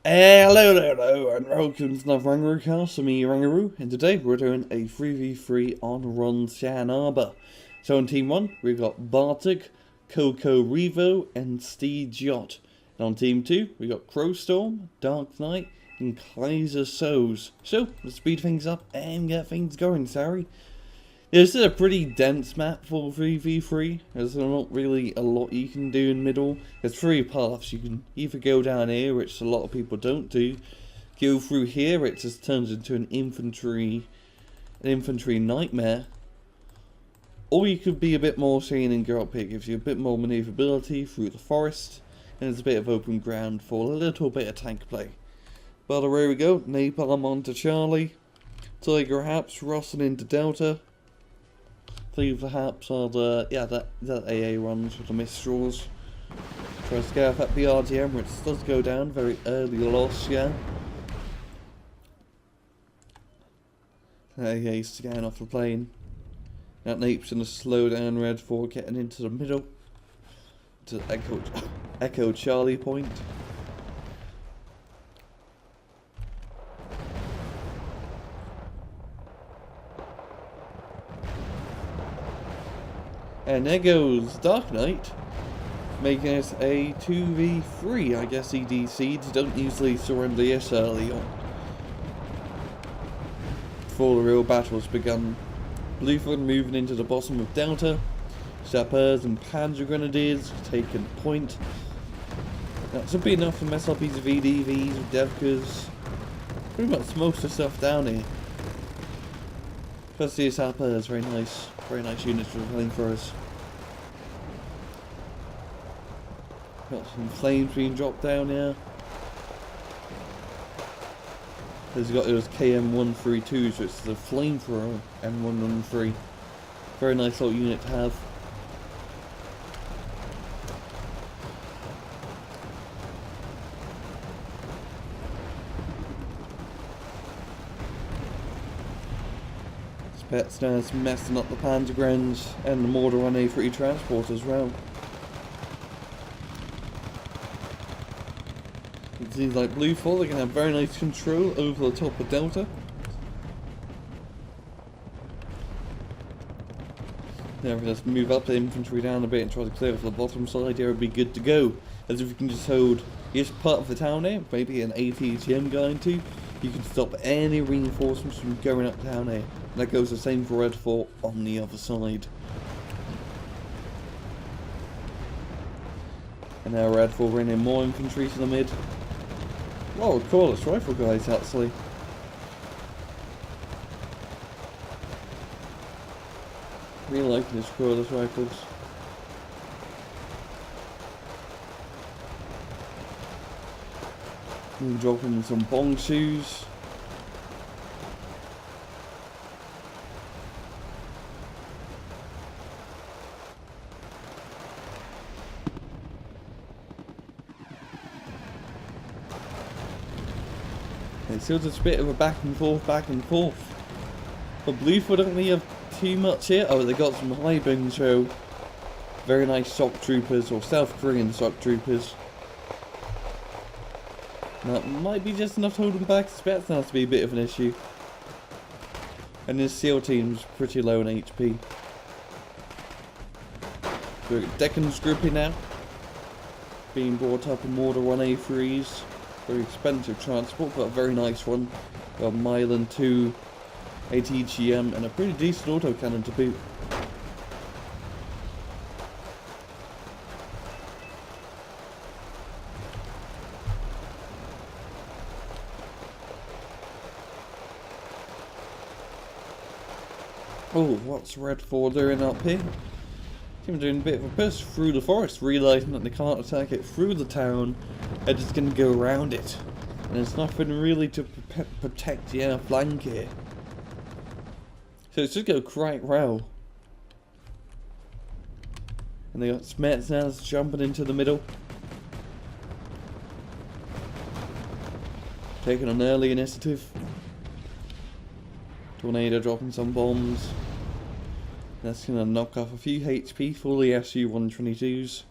Hello, and welcome to another Rangaroo cast. I'm me, Rangaroo, and today we're doing a 3v3 on Wonsan Arbor. So on Team 1, we've got Bartek, Coco Revo, and Steed Yacht. And on Team 2, we've got Crowstorm, Dark Knight, and Kaiser Soze. So, let's speed things up and get things going, sorry. This is a pretty dense map for 3v3, there's not really a lot you can do in middle. There's three paths. You can either go down here, which a lot of people don't do, go through here, it just turns into an infantry nightmare, or you could be a bit more sane and go up here. It gives you a bit more maneuverability through the forest, and there's a bit of open ground for a little bit of tank play. But away we go, Napalm onto Charlie, Tiger Haps, Rossin into Delta, Three perhaps are the that AA runs with the Mistrals. Try to scare off at the RTM, which does go down, very early loss, yeah. AA scan off the plane. That Nape's gonna slow down Red 4 getting into the middle. To Echo Charlie point. And there goes Dark Knight, making us a 2v3. I guess EDCs don't usually surrender this early on. Before the real battle's begun. Bluefoot moving into the bottom of Delta. Sappers and Panzer Grenadiers taking point. That should be enough to mess up these VDVs, Devkas. Pretty much most of the stuff down here. Especially Sappers, very nice units for playing for us. Got some flames being dropped down here. He's got those KM132s, which is the flamethrower M113. Very nice little unit to have. Spetsnaz messing up the Panzergrens and the Mortar 1A3 transport as well. It seems like Bluefall, they can have very nice control over the top of Delta. Now if we just move up the infantry down a bit and try to clear off the bottom side here, it'd be good to go. As if you can just hold this part of the town here, maybe an ATGM going to, you can stop any reinforcements from going up down here. That goes the same for Red 4 on the other side. And now Red 4 bringing in more infantry to the mid. Well, cordless rifle guys actually. Really liking this cordless rifles. And dropping some bong shoes. It's still just a bit of a back and forth. But Bluefoot don't really have too much here. Oh, they got some high bone show. Very nice shock troopers, or South Korean shock troopers. That might be just enough to hold them back. Spetsnaz to be a bit of an issue. And this SEAL team's pretty low in HP. So Deccan's grouping now. Being brought up in Mortar 1A3s. Very expensive transport, but a very nice one. Got a mile and 2 ATGM and a pretty decent autocannon to boot. Oh, what's Red 4 doing up here? Team doing a bit of a push through the forest, realising that they can't attack it through the town. They're just going to go around it. And there's nothing really to protect the air flank here. So it's just go quite well. And they got Spetsnaz jumping into the middle. Taking an early initiative. Tornado dropping some bombs. That's going to knock off a few HP for the SU-122s.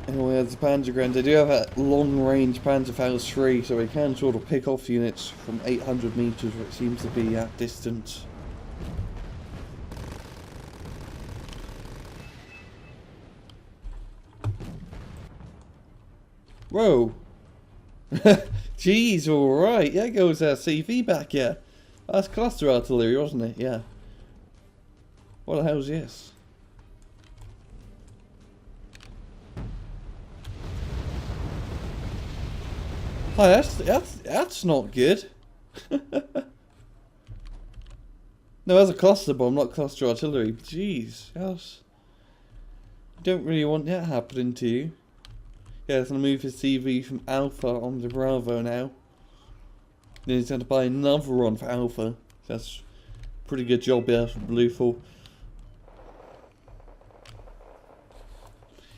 Anyway, as the Panzergrenadiers, they do have a long-range Panzerfaust 3, so they can sort of pick off units from 800 meters, which seems to be at distance. Whoa! Jeez, alright, yeah, goes CV back, yeah. That's cluster artillery, wasn't it? Yeah. What the hell's this? Oh, that's not good. No, that's a cluster bomb, not cluster artillery. Jeez, else. I don't really want that happening to you. Yeah, it's gonna move his CV from Alpha onto Bravo now. Then he's going to buy another one for Alpha. That's a pretty good job there for Blueful.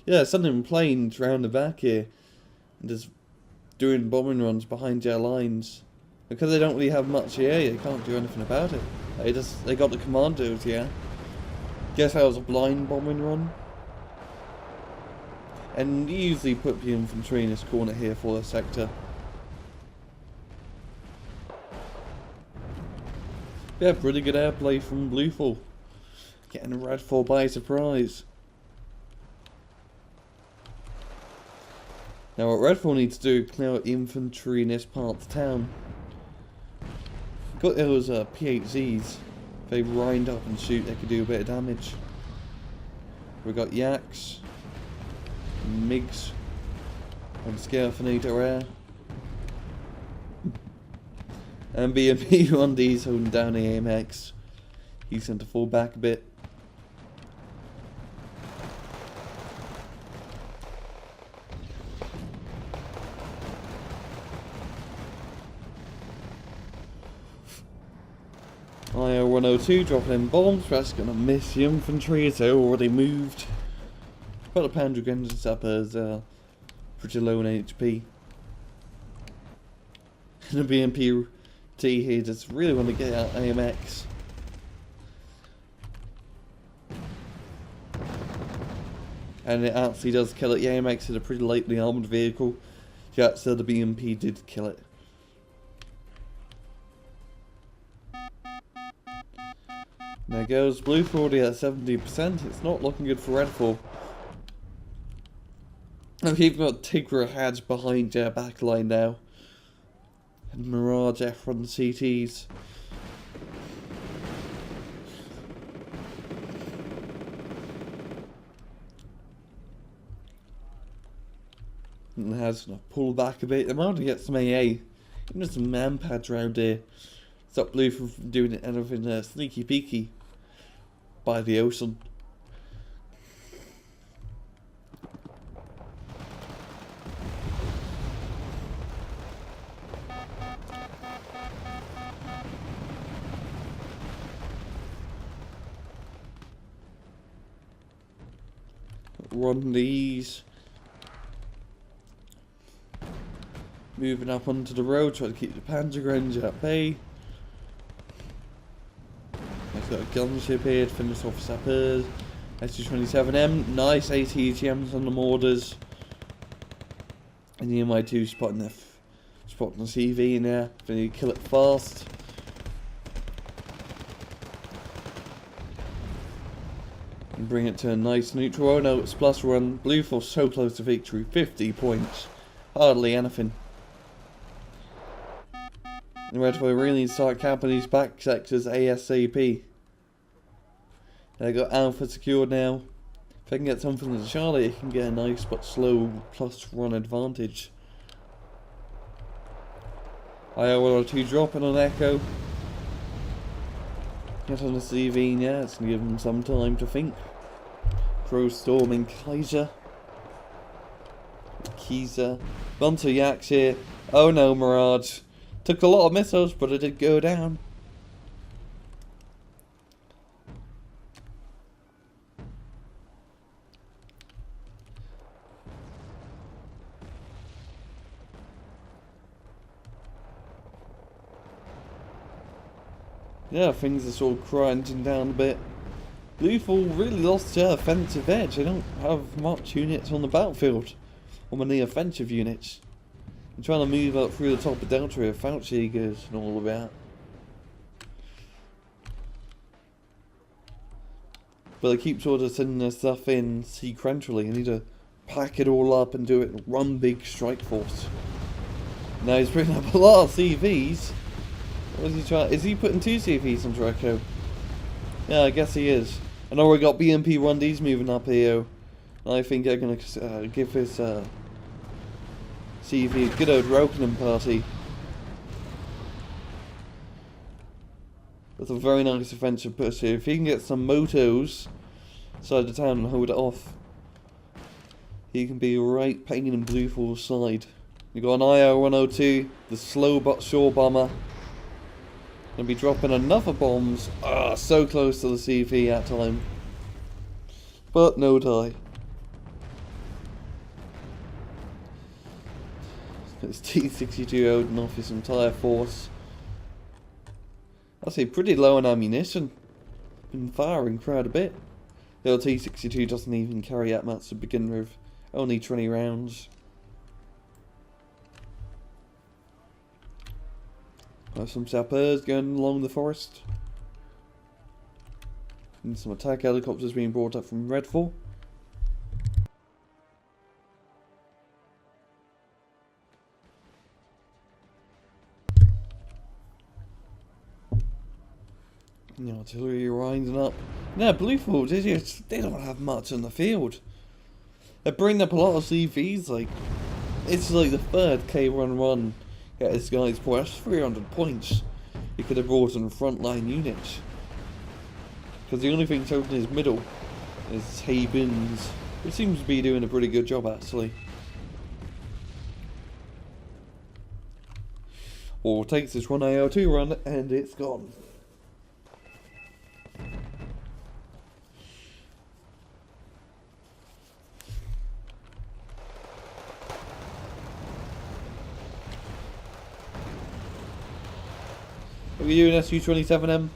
Yeah, sending planes round the back here and just doing bombing runs behind their lines. Because they don't really have much here, they can't do anything about it. They got the commandos, yeah. Guess that was a blind bombing run. And you usually put the infantry in this corner here for the sector. Yeah, pretty good airplay from Blueful. Getting Redfall by surprise. Now what Redfall needs to do is clear out infantry in this part of town. Got those P8Zs. If they wind up and shoot, they could do a bit of damage. We've got Yaks, MiGs, and Scarfinator Air. And BMP on these holding down the AMX. He's going to fall back a bit. IR-102 dropping in bombs, but that's going to miss the infantry as they already moved. But the Panzergrenadiers up as pretty low in HP. And the BMP T here just really want to get out AMX. And it actually does kill it. The AMX is a pretty lightly armoured vehicle. Yeah, so the BMP did kill it. There goes Blue already at 70%. It's not looking good for Redfall. And we've got Tigra Hadge behind their backline now. And Mirage F on the CTs. And has to pull back a bit. I'm going to get some AA. Even some manpads around here. Stop Blue from doing anything sneaky peeky by the ocean. Run these. Moving up onto the road, trying to keep the Panzergrenadiers at bay. I've got a gunship here to finish off sappers. SU-27M, nice ATGMs on the mortars. And the MI2 spotting the CV in there. Then you kill it fast. And bring it to a nice neutral. Oh no, it's plus one. Blueful so close to victory. 50 points. Hardly anything. And Redfall really need to start camping these back sectors ASAP. They got Alpha secured now. If they can get something to Charlie, they can get a nice but slow +1 advantage. IR-102 dropping on Echo. Get on the CV, yeah, it's going to give them some time to think. Crow storming Kaiser. Bunch of Yaks here. Oh no, Mirage. Took a lot of missiles, but it did go down. Yeah, things are sort of grinding down a bit. Bluefall really lost their offensive edge. They don't have much units on the battlefield. on the offensive units. I'm trying to move up through the top of Delta with Fauchigers and all of that. But they keep sort of sending their stuff in sequentially. I need to pack it all up and do it in one big strike force. Now he's bringing up a lot of CVs. What is he trying? Is he putting 2 CVs on Draco? Yeah, I guess he is. I know we got BMP-1Ds moving up here. And I think they're going to give his CV a good old welcoming party. That's a very nice offensive push here. If he can get some motos inside the town and hold it off, he can be right pain in blue for side. You got an IR-102, the slow but sure bomber. Gonna be dropping another bombs. Ah, so close to the CV at time. But no die. It's T-62 holding off his entire force. I'd say pretty low on ammunition. Been firing quite a bit. The T-62 doesn't even carry that much to begin with. Only 20 rounds. Got some sappers going along the forest. And some attack helicopters being brought up from Redfall. The artillery winding up. No, Bluefield, they don't have much on the field. They're bringing up a lot of CVs, like, it's like the third K1 run. Yeah, this guy's pressed 300 points. He could have brought in frontline units. Because the only thing holding his middle is Habins, which seems to be doing a pretty good job actually. Or takes this one AO2 run and it's gone. What are you doing, SU-27M?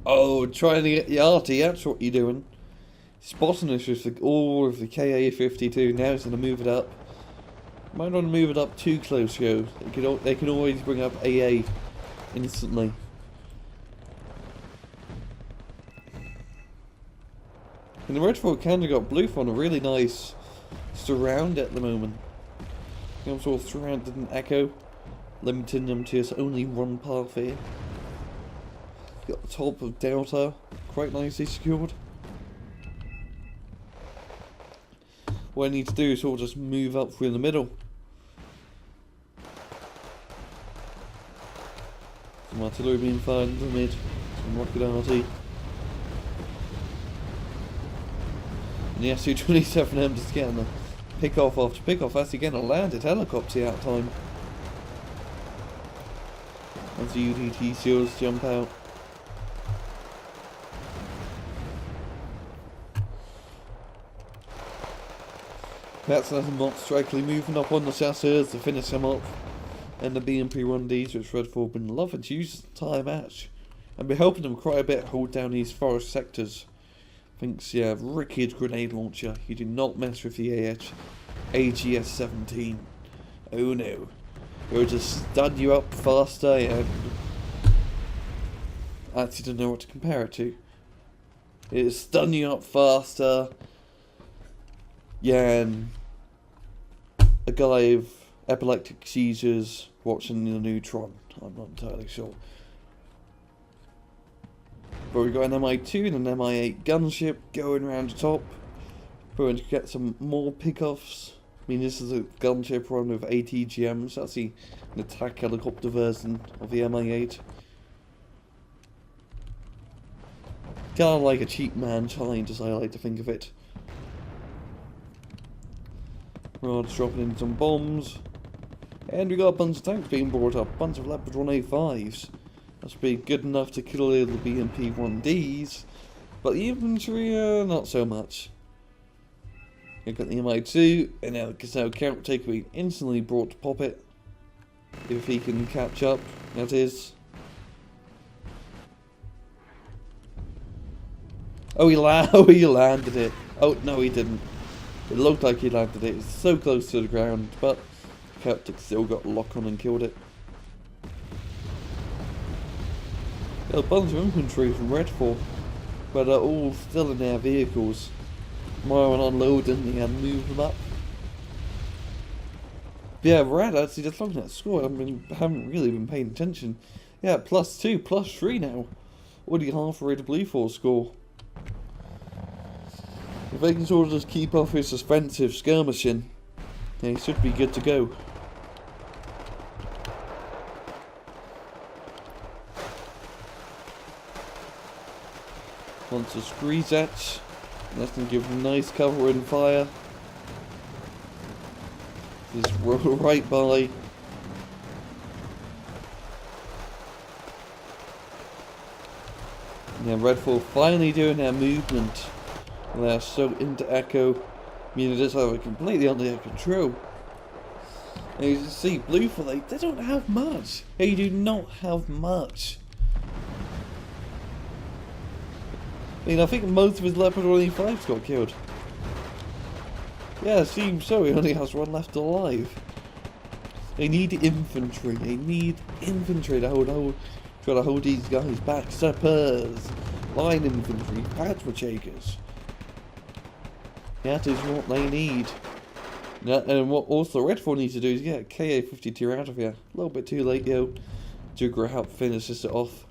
Oh, trying to get the arty, that's what you're doing. Spotting us with all of the KA-52, now it's going to move it up. Might not move it up too close, yo. They can always bring up AA instantly. And the Redfall kind of got Bluef on a really nice surround at the moment. I'm sort of surrounded in Echo, limiting them to just only one path here. Got the top of Delta quite nicely secured. What I need to do is sort of just move up through the middle. Some artillery being fired into the mid, some rocket arty. And the SU-27M just getting the pick off after pick off as he getting a landed helicopter out time. As the UDT seals jump out. That's nothing but strikingly moving up on the chasseurs to finish them off. And the BMP-1Ds, which Redfall been loving to use the entire match. And be helping them quite a bit hold down these forest sectors. Thinks, yeah, wicked grenade launcher. You do not mess with the AGS-17. Oh no. It'll just stun you up faster and I actually don't know what to compare it to. It'll stun you up faster. Yeah, and a guy with epileptic seizures watching the neutron. I'm not entirely sure. But we've got an MI2 and an MI8 gunship going around the top. We're going to get some more pickoffs. I mean, this is a gunship run with ATGMs. That's an attack helicopter version of the MI8. Kind of like a cheap man challenge, as I like to think of it. We're just dropping in some bombs. And we got a bunch of tanks being brought up. A bunch of Leopard 1A5s. That's be good enough to kill the BMP-1Ds. But the infantry, not so much. We've got the MI2, and now Gazelle Caretaker being instantly brought to pop it. If he can catch up, that is. Oh, he landed it. Oh, no, he didn't. It looked like he landed it. It's so close to the ground, but Celtic still got a lock on and killed it. Got a bunch of infantry from Redfall, but they're all still in their vehicles. More on unloading and move them up. But yeah, Red actually just looking at the score. I haven't really been paying attention. Yeah, +2, +3 now. Already halfway to Blue Force score. If they can sort of just keep off his offensive skirmishing, they should be good to go. Wants to squeeze that. That's going to give him nice cover and fire. Just roll right by. Yeah, Redfall finally doing their movement. They're so into Echo. I mean, it is completely under their control. And you can see Blueforce, they don't have much. They do not have much. I mean, I think most of his Leopard 5s got killed. Yeah, it seems so. He only has one left alive. They need infantry. They need infantry to try to hold these guys back. Sappers, line infantry, plasma shakers. That is what they need. Yeah, and what also Redfall needs to do is get KA-52 out of here. A little bit too late, yo. Jugger help finishes it off.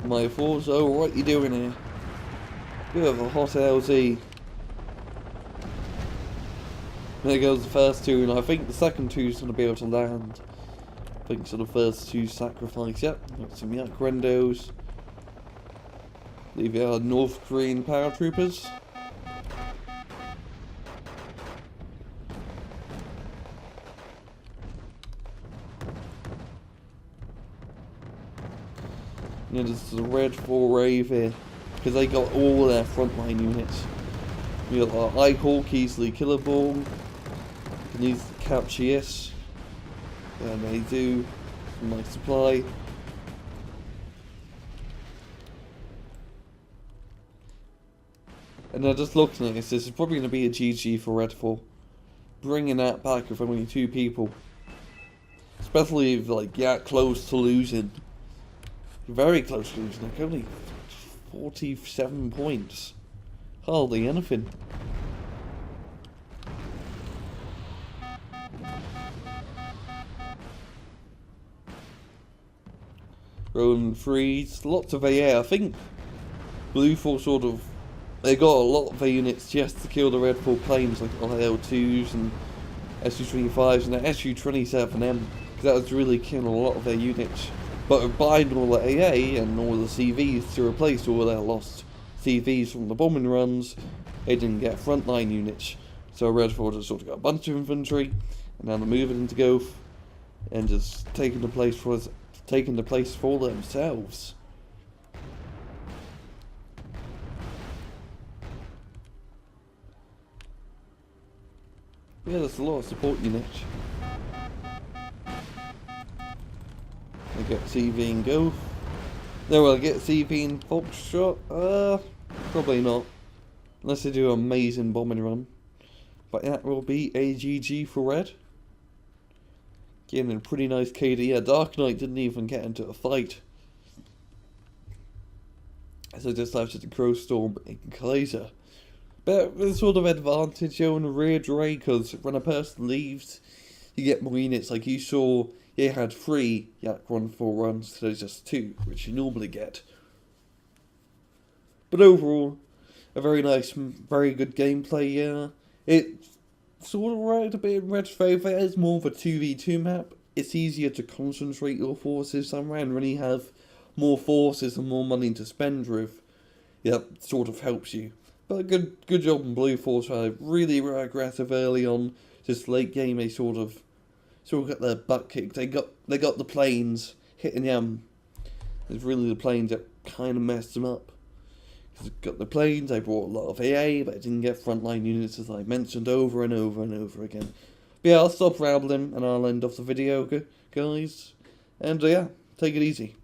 My force, oh, what you doing here? Bit of a hot LZ. There goes the first two, and I think the second two is going to be able to land. I think so the first two sacrifice. Yep, got some Yak Rendos. Leave our North Korean paratroopers. Yeah, this is a Redfall Rave here, because they got all their frontline units. We got our Eichel, Keesley, Killerball, can use the Capture Yes, and they do, my supply. And now just looking at this is probably going to be a GG for Redfall. Bringing that back with only 2 people. Especially if, like, yeah, close to losing. Very close to losing, like only 47 points. Hardly anything. Rolling threes, lots of AA. I think Blueforce sort of, they got a lot of their units just to kill the Redfall planes, like IL-2s and SU-25s and the SU-27M, because that was really killing a lot of their units. But buying all the AA and all the CVs to replace all their lost CVs from the bombing runs, they didn't get frontline units. So Redfall just sort of got a bunch of infantry, and now they're moving into Gulf and just taking the place for themselves. Yeah, there's a lot of support units. I get CV and Gulf. No, will I get CV and Foxtrot? Probably not. Unless they do an amazing bombing run. But that will be a GG for Red. Getting a pretty nice KD. Yeah, Dark Knight didn't even get into a fight. So just left to the Crow Storm and Kaiser. But with a sort of advantage on the rear dray, because when a person leaves, you get more units. Like you saw, you had 3 Yak 1-4 runs, so there's just 2, which you normally get. But overall, a very nice, very good gameplay, yeah. It's sort of right a bit in Red's favour. It's more of a 2v2 map. It's easier to concentrate your forces somewhere and really have more forces and more money to spend with. Yeah, sort of helps you. But good job on Blueforce. Really aggressive early on. Just late game, they sort of got their butt kicked. They got the planes hitting them. It's really the planes that kind of messed them up. I got the planes, I brought a lot of AA, but I didn't get frontline units as I mentioned over and over and over again. But yeah, I'll stop rambling and I'll end off the video, guys. And yeah, take it easy.